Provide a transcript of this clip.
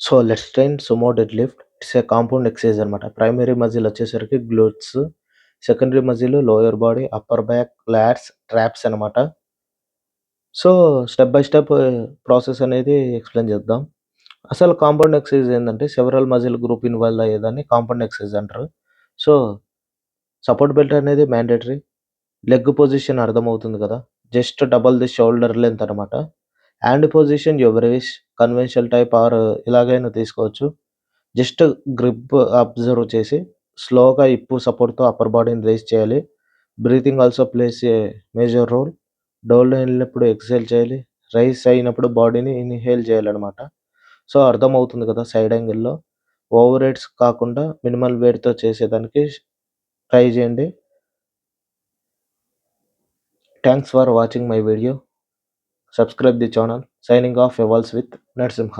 So, let's train sumo deadlift. It's a compound exercise అనమాట. Primary muscle వచ్చేసరికి glutes, secondary muscle lower body, upper back, lats, traps అనమాట. So, step by step process అనేది explain చేద్దాం. అసలు compound exercise ఏందంటే several muscle group involve అయ్యేదాన్ని compound exercise అంటారు. So, support belt అనేది మ్యాండేటరీ. లెగ్ పొజిషన్ అర్థమవుతుంది కదా! Just double the shoulder length అనమాట. Hand position your wish, conventional type or ఇలాగైనా తీసుకోవచ్చు. జస్ట్ గ్రిప్ అబ్జర్వ్ చేసి స్లోగా హిప్ సపోర్ట్‌తో అప్పర్ బాడీని రైజ్ చేయాలి. Breathing also place a major role. డౌన్‌లో ఎళ్ళినప్పుడు ఎక్స్‌హేల్ చేయాలి. రైజ్ అయినప్పుడు బాడీని ఇన్‌హేల్ చేయాలనమాట. సో, అర్థమవుతుంది కదా! సైడ్ యాంగిల్‌లో. ఓవర్ రైట్స్ కాకుండా మినిమల్ వెయిట్‌తో చేసేదానికి ట్రై చేయండి. Thanks for watching my video. Subscribe the channel. Signing off ఎవాల్స్ విత్ నరసింహ.